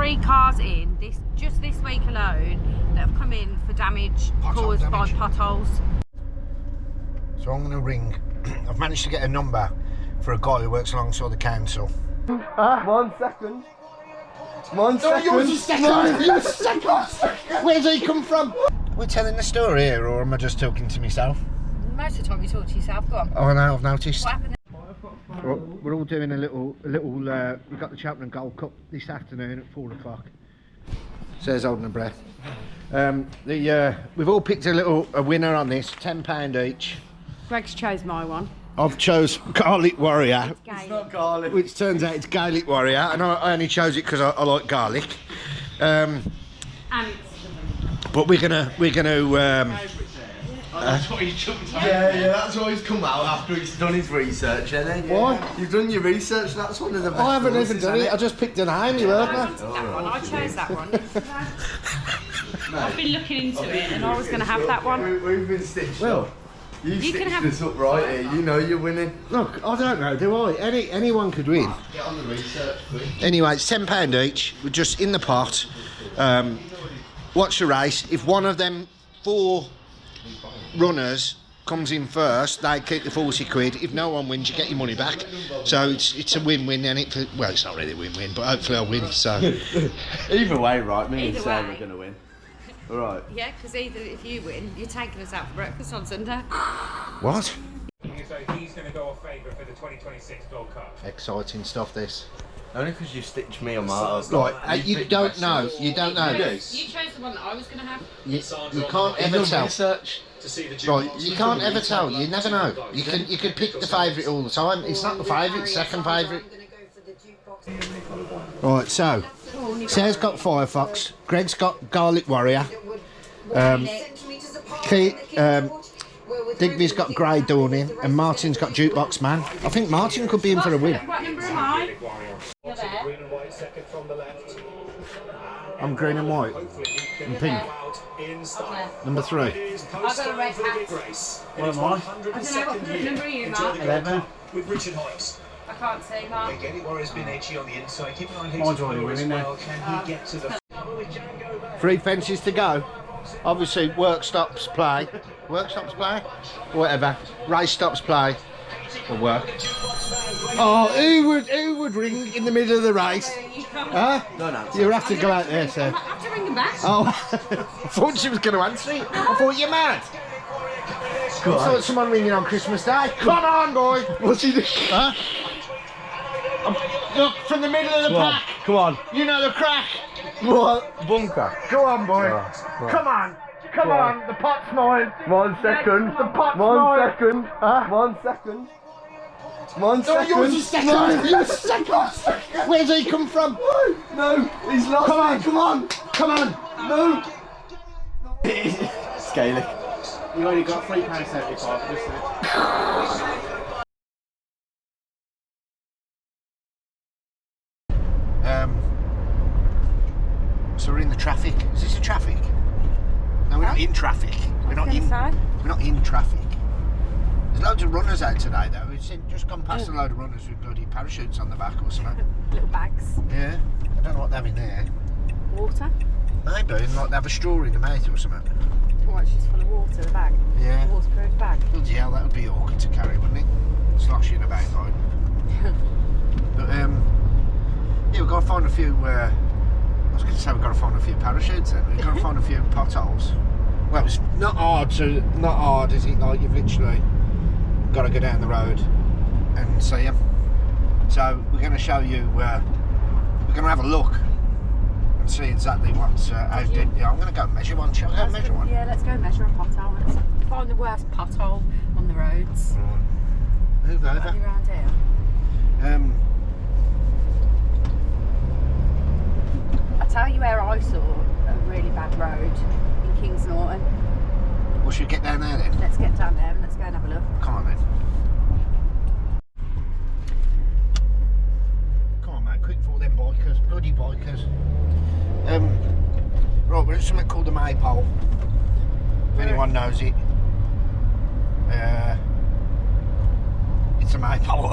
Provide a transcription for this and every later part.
3 cars in just this week alone that have come in for damage caused by potholes. So I'm going to ring. I've managed to get a number for a guy who works alongside the council. 1 second. 1 second. Yours is second. No, yours is second. Where's he come from? We're telling the story here, or am I just talking to myself? Most of the time you talk to yourself. Go on. Oh, I know. I've noticed. What happened? We're all doing a little. We've got the Cheltenham Gold Cup this afternoon at 4 o'clock. Says holding a breath. We've all picked a winner on this. £10 each. Greg's chose my one. I've chose Garlic Warrior. It's not garlic. Which turns out it's Gaelic Warrior, and I only chose it because I like garlic. And but we're gonna. That's what he's jumped on. Yeah, that's why he's come out after he's done his research, hasn't he? Why? You've done your research, that's one of the best. I haven't even done it. I just picked an name. You heard me. I chose that one. I've been looking into it, and I was going to have that one. We've been stitched up. You stitched us up right here. You know you're winning. Look, I don't know, do I? Anyone could win. Get on the research, quick. Anyway, it's £10 each. We're just in the pot. Watch the race. If one of them 4 runners comes in first, they keep the 40 quid. If no one wins, you get your money back. So it's a win-win, and well, it's not really a win-win, but hopefully I'll win. So either way, right? Me and Either Sam way. are gonna win. All right. Yeah, because either if you win, you're taking us out for breakfast on Sunday. what? So he's going to go off favourite for the 2026 Gold Cup. Exciting stuff, this. Only because you stitched me on my. Right, you don't know. You don't know. You chose the one that I was going to have. You can't ever tell. Research. To see the Right, you can't ever tell. You never know. You could pick the favourite all the time. It's not the favourite, second favourite. Right, so Sarah's got Firefox, Greg's got Garlic Warrior, Digby's got Grey Dawning, and Martin's got Jukebox Man. I think Martin could be in for a win. What number am I? Green and white second from the left. I'm green and white and pink. In style. Number 3. I've got a red hat. What am I? I don't know what number are you, Mark? 11. With Richard Hoyes. I can't see, Mark. Gaelic Warrior's been edgy on the inside. Keep an eye on Mine's already winning now. Can he get to the 3 fences to go. Obviously, work stops play. Work stops play? Whatever. Race stops play. Or work. Oh, who would ring in the middle of the race? Huh? No. You have to go out there, sir. I have to ring him back. Oh, I thought she was going to answer it. I thought you're mad. I thought someone ringing on Christmas Day. Come on, boy. What's he doing? Huh? Look, from the middle of the pack. Come on. You know the crack. What? Bunker. Go on, boy. Right. Come on. Come on. The pot's mine. 1 second. The pot's 1 mine. second. Huh? 1 second. 1 second. yours is second. No, Yours is second. Where's he come from? No, he's lost. Come on. Come on. Come on. No. Scaly. You only got £3.75 just So we're in the traffic. Is this a traffic? No, we're not in traffic. We're not in traffic. There's loads of runners out today though. We've just gone past a load of runners with bloody parachutes on the back or something. Little bags. Yeah. I don't know what they have in there. Water. Maybe, like they have a straw in the mouth or something. Oh, it's just full of water, the bag. Yeah. A waterproof bag. Bloody hell, that would be awkward to carry, wouldn't it? Sloshing about, right? But yeah, we've got to find a few. I was going to say we've got to find a few parachutes. Then we've got to find a few potholes. Well, it's not hard, is it? Like you've literally got to go down the road and see them. So we're going to show you. We're going to have a look and see exactly what's how deep. Yeah, I'm going to go measure one. Shall we go measure one? Yeah, let's go measure a pothole. Let's find the worst pothole on the roads. Right. Move over. Only around here. I tell you where I saw a really bad road in Kings Norton. Well, should we get down there then? Let's get down there and let's go and have a look. Come on then. Come on, mate, quick for them bikers, bloody bikers. Right, we're at something called the Maypole. If anyone knows it. It's a Maypole.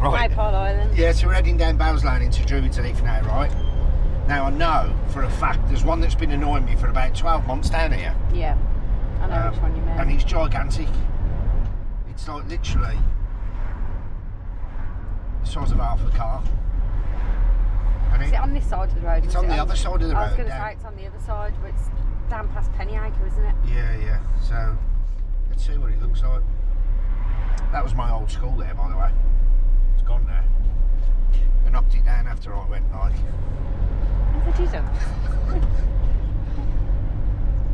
Right. Maypole Island. Yeah, so we're heading down Bowes Lane into Druids Heath now, right? Now I know for a fact there's one that's been annoying me for about 12 months down here. Yeah. I know which one you mean. And it's gigantic. It's like literally the size of half a car. And Is it on this side of the road? It's on the other side of the road. I was going to down. say it's on the other side, but it's down past Pennyacre, isn't it? Yeah. So let's see what it looks like. That was my old school there, by the way. It's gone now. They knocked it down after I went, like. Oh, they didn't.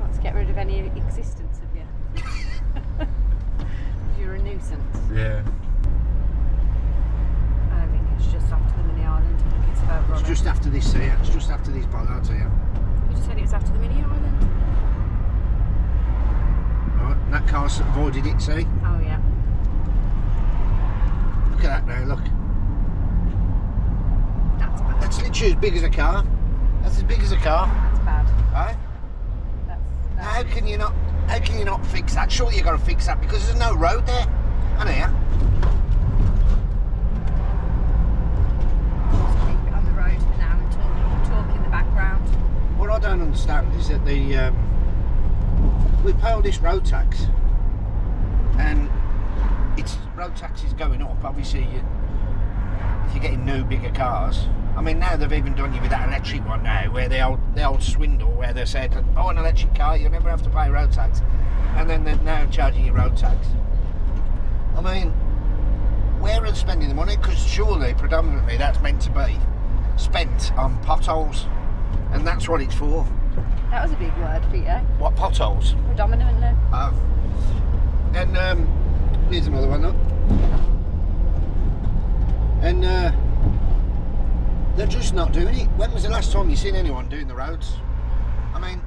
Not to get rid of any existence of you. You're a nuisance. Yeah. I don't think it's just after the mini island. I think it's further on. It's just after this here. It's just after these bollards here. You just said it was after the mini island? Right, and that car's avoided it, see? Oh, yeah. Look at that now, look. That's bad. That's literally as big as a car. That's as big as a car. That's bad. Right? That's How can you not fix that? Surely you've got to fix that because there's no road there. And here. Just keep it on the road for now and talk in the background. What I don't understand is that we pay all this road tax, and it's road tax is going up. Obviously, if you're getting new bigger cars. I mean, now they've even done you with that electric one now, where the old swindle, where they said, "Oh, an electric car, you'll never have to pay road tax," and then they're now charging you road tax. I mean, where are they spending the money? Because surely, predominantly, that's meant to be spent on potholes, and that's what it's for. That was a big word for you. What potholes? Predominantly. Oh. And here's another one up. And they're just not doing it. When was the last time you seen anyone doing the roads? I mean,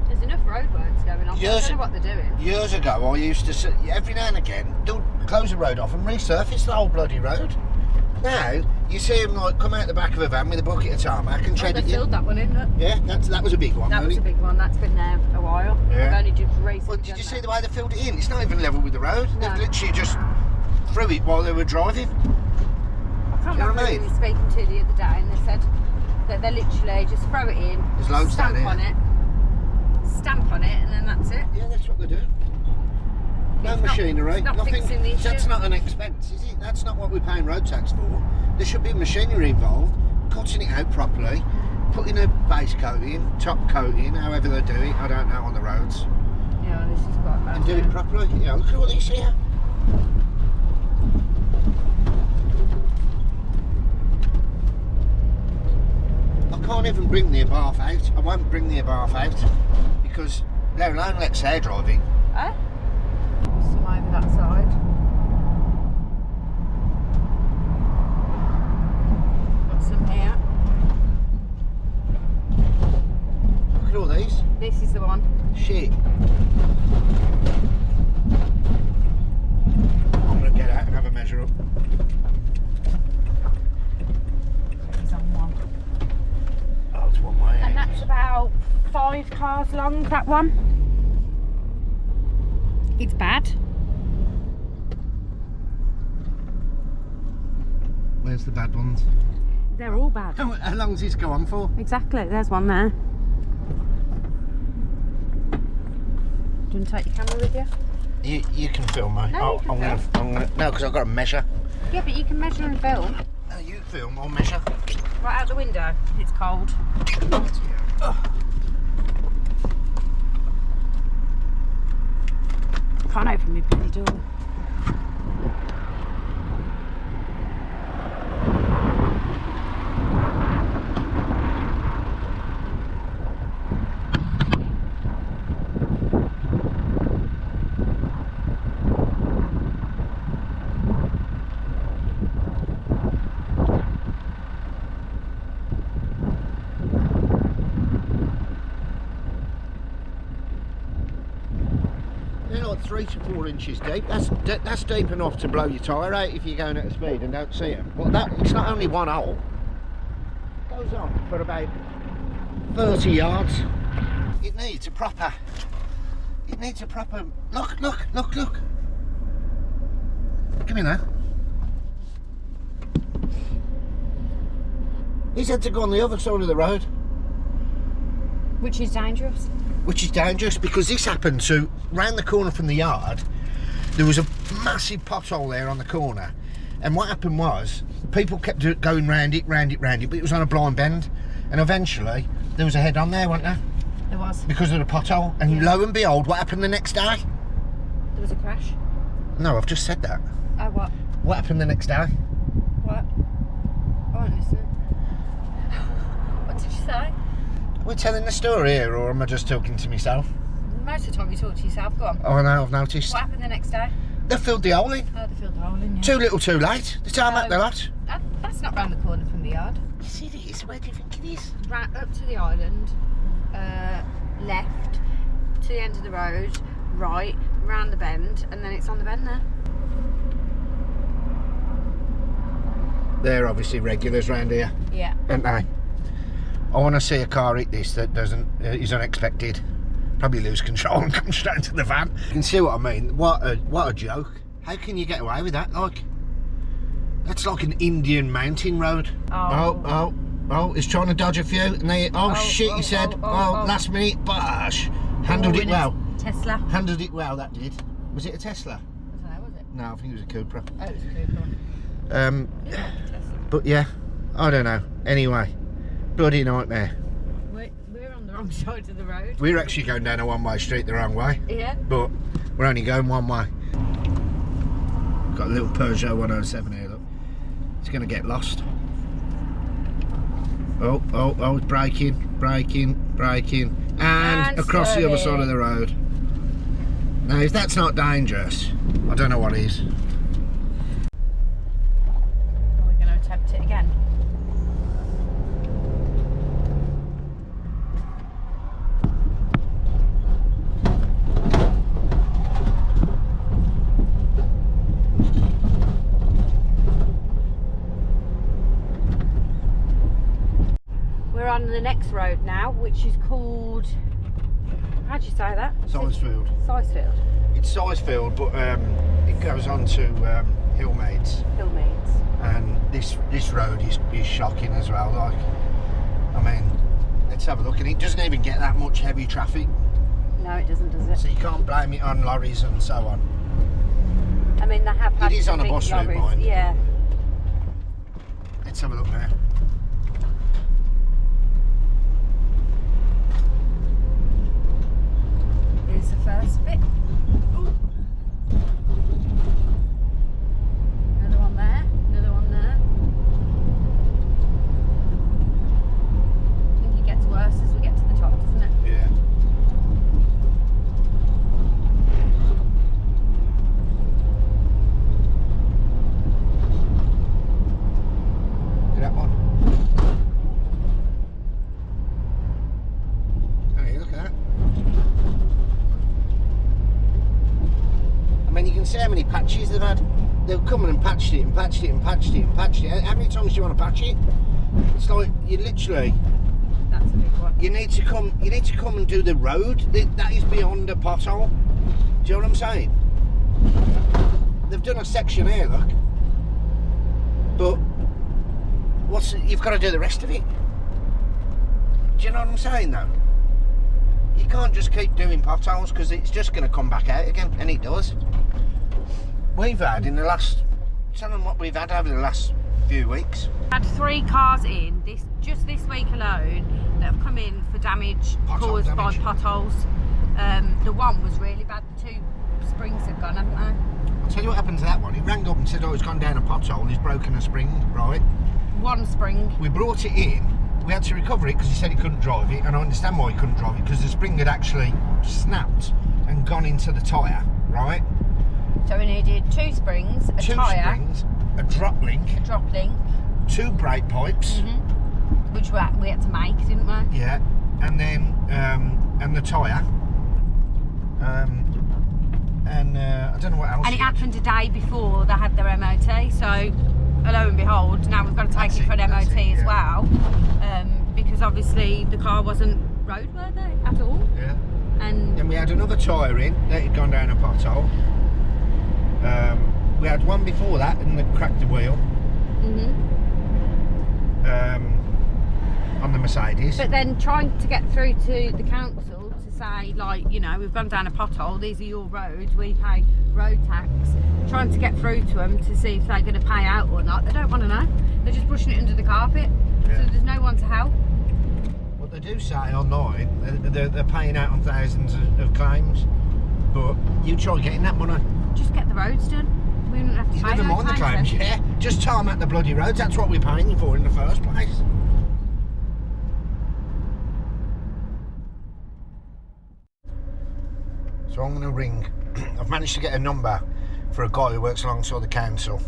there's enough roadworks going on. I don't know what they're doing. Years ago, I used to see, every now and again, they'll close the road off and resurface the whole bloody road. Now, you see them like come out the back of a van with a bucket of tarmac and tread They it in. filled that one in, look. Yeah, that was a big one. That was a big one. That's been there a while. Yeah. I've only just recently. Well, did you done see that. the way they filled it in? It's not even level with the road. No. They've literally just threw it while they were driving. I can't Do you know remember what I who we mean? were speaking to the other day, and they said that they literally just throw it in, There's loads stamp down on here. it, stamp on it, and then that's it. Yeah, that's what they do. No It's not- machinery. it's not nothing. fixing the That's issue. not an expense, is it? That's not what we're paying road tax for. There should be machinery involved, cutting it out properly, putting a base coat in, top coat in, however they do it, I don't know, on the roads. Yeah, this is quite bad. And do it properly. Yeah, look at all these here. I can't even bring the bath out. I won't bring the bath out because let alone let's air driving. Eh? Some over that side. Got some here. Look at all these. This is the one. Shit. I'm gonna get out and have a measure up. It's on one. Oh, it's one way. And that's about 5 cars long, that one. It's bad. Where's the bad ones? They're all bad. How long does this go on for? Exactly, there's one there. Do you want to take your camera with you? You can film me. No, you can I'm gonna. No, because I've got to measure. Yeah, but you can measure and film. No, you film. I'll measure. Right out the window. It's cold. Can't open my bloody door. They're like 3 to 4 inches deep. That's deep enough to blow your tyre out if you're going at a speed and don't see them. Well, it's not only one hole. It goes on for about 30 yards. It needs a proper. Look. Give me that. He's had to go on the other side of the road. Which is dangerous. Which is dangerous because this happened to round the corner from the yard. There was a massive pothole there on the corner, and what happened was people kept going round it, but it was on a blind bend, and eventually there was a head on there, wasn't there? There was. Because of the pothole, and lo and behold, what happened the next day? There was a crash. No, I've just said that. Oh, what? What happened the next day? What? I wasn't listening. What did you say? We're telling the story here, or am I just talking to myself? Most of the time you talk to yourself. Go on. Oh no, I've noticed. What happened the next day? They filled the hole in. Oh, they filled the hole in, yeah. Too little, too late. The time at the lot. That's not round the corner from the yard. Yes, it is. Where do you think it is? Right up to the island, left, to the end of the road, right, round the bend, and then it's on the bend there. They're obviously regulars round here, Yeah. aren't they? I want to see a car hit this that is unexpected. Probably lose control and come straight into the van. You can see what I mean. What a joke. How can you get away with that? Like, that's like an Indian mountain road. Oh, he's trying to dodge a few. And they, shit, he said. Last minute, bash. Handled it well. Tesla. Handled it well, that did. Was it a Tesla? I don't know, was it? No, I think it was a Cupra. Oh, it was a Cooper. Tesla. But yeah, I don't know. Anyway, bloody nightmare. We're on the wrong side of the road. We're actually going down a one-way street the wrong way. Yeah. But we're only going one way. Got a little Peugeot 107 here, look. It's going to get lost. Oh, it's braking. And across the other side of the road. Now, if that's not dangerous, I don't know what is. We're going to attempt it again. We're on the next road now, which is called, how'd you say that? Sizefield. Sizefield. It's Sizefield, but it goes on to Hillmeads. Hillmeads. And this road is shocking as well. Like, I mean, let's have a look. And it doesn't even get that much heavy traffic. No, it doesn't, does it? So you can't blame it on lorries and so on. I mean, they have had It is some on a big bus route, lorries. mind. Yeah. Let's have a look now. Here's the first bit. Ooh. Another one there. Another one there. I think it gets worse as we get to the top, doesn't it? Yeah. Look at that one. Hey, look at that. I mean, you can see how many patches they've had. They've come in and patched it and patched it and patched it and patched it. How many times do you want to patch it? It's like you literally. That's a big one. You need to come and do the road. That is beyond a pothole. Do you know what I'm saying? They've done a section here, look. But you've got to do the rest of it. Do you know what I'm saying though? You can't just keep doing potholes because it's just going to come back out again, and it does. We've had tell them what we've had over the last few weeks. Had 3 cars in just this week alone that have come in for damage Pothole caused by damage. potholes. The one was really bad. The 2 springs have gone, haven't they? I'll tell you what happened to that one. He rang up and said, he's gone down a pothole, he's broken a spring, right? 1 spring. We brought it in, we had to recover it because he said he couldn't drive it, and I understand why he couldn't drive it, because the spring had actually snapped and gone into the tyre, right? So we needed 2 springs, a tyre, springs, a drop link, 2 brake pipes, which we had to make, didn't we? yeah, and then and the tyre, and I don't know what else. And it happened a day before they had their MOT, so lo and behold, now we've got to take it for an MOT as well, because obviously the car wasn't roadworthy at all. Yeah. And Then we had another tyre in that had gone down a pothole. We had one before that and they cracked the wheel. on the Mercedes. But then trying to get through to the council to say, like, you know, we've gone down a pothole, these are your roads, we pay road tax. Trying to get through to them to see if they're going to pay out or not. They don't want to know. They're just pushing it under the carpet. Yeah. So there's no one to help. Well, they do say online they're paying out on thousands of claims, but you try getting that money. Just get the roads done. We wouldn't have to pay Never no mind the claims, then. yeah. Just tarmac the bloody roads. That's what we're paying you for in the first place. So I'm going to ring. I've managed to get a number for a guy who works alongside the council,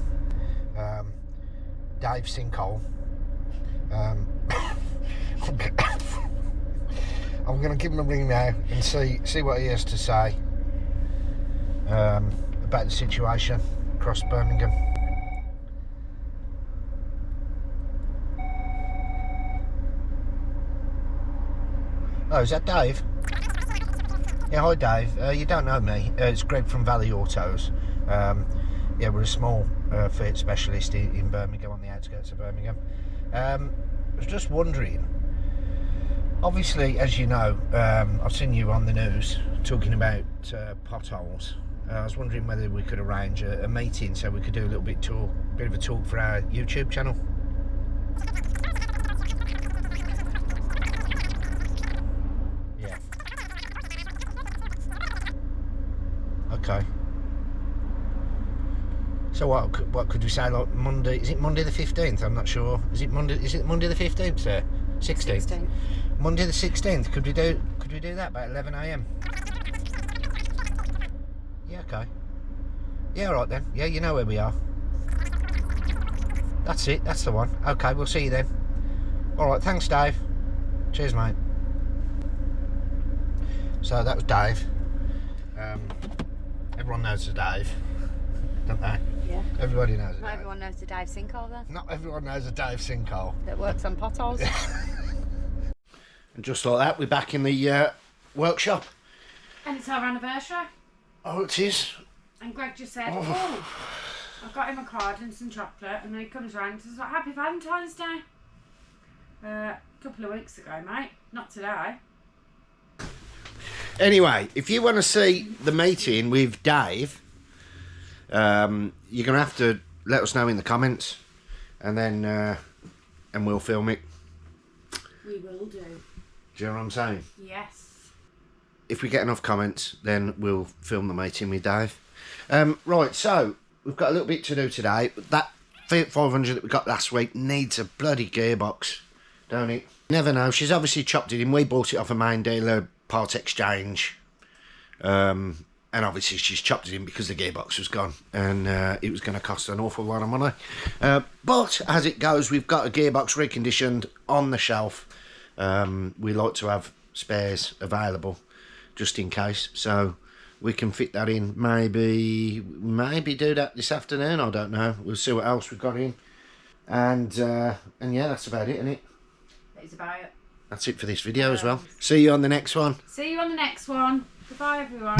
Dave Sinkhole. I'm going to give him a ring now and see what he has to say about the situation across Birmingham. Oh, is that Dave? Yeah, hi Dave. You don't know me. It's Greg from Valley Autos. Yeah, we're a small Fiat specialist in Birmingham, on the outskirts of Birmingham. I was just wondering, obviously, as you know, I've seen you on the news talking about potholes. I was wondering whether we could arrange a meeting so we could do a little bit of a talk for our YouTube channel. Yeah. Okay. So what could we say, like Monday? Is it Monday the 15th? I'm not sure. Is it Monday the 15th, sir? 16th. Monday the 16th. Could we do that about 11 AM? Yeah, okay. Yeah, all right then. Yeah, you know where we are. That's it. That's the one. Okay, we'll see you then. All right. Thanks, Dave. Cheers, mate. So that was Dave. Everyone knows the Dave, don't they? Yeah. Everybody knows it. Not everyone knows the Dave Sinkhole then. Not everyone knows a Dave Sinkhole. That works on potholes. And just like that, we're back in the workshop. And it's our anniversary. Oh, it is. And Greg just said, oh, I've got him a card and some chocolate. And then he comes round and says, like, Happy Valentine's Day. A couple of weeks ago, mate. Not today. Anyway, if you want to see the meeting with Dave, you're going to have to let us know in the comments, and then and we'll film it. We will do. Do you know what I'm saying? Yes. If we get enough comments, then we'll film the meeting with Dave. Right, so we've got a little bit to do today. That Fiat 500 that we got last week needs a bloody gearbox, don't it? Never know. She's obviously chopped it in. We bought it off a main dealer part exchange. And obviously she's chopped it in because the gearbox was gone, and it was going to cost an awful lot of money. But as it goes, we've got a gearbox reconditioned on the shelf. We like to have spares available just in case, so we can fit that in. Maybe do that this afternoon. I don't know. We'll see what else we've got in, and yeah, that's about it, isn't it? That is about it. That's it for this video as well. See you on the next one. See you on the next one. Goodbye, everyone.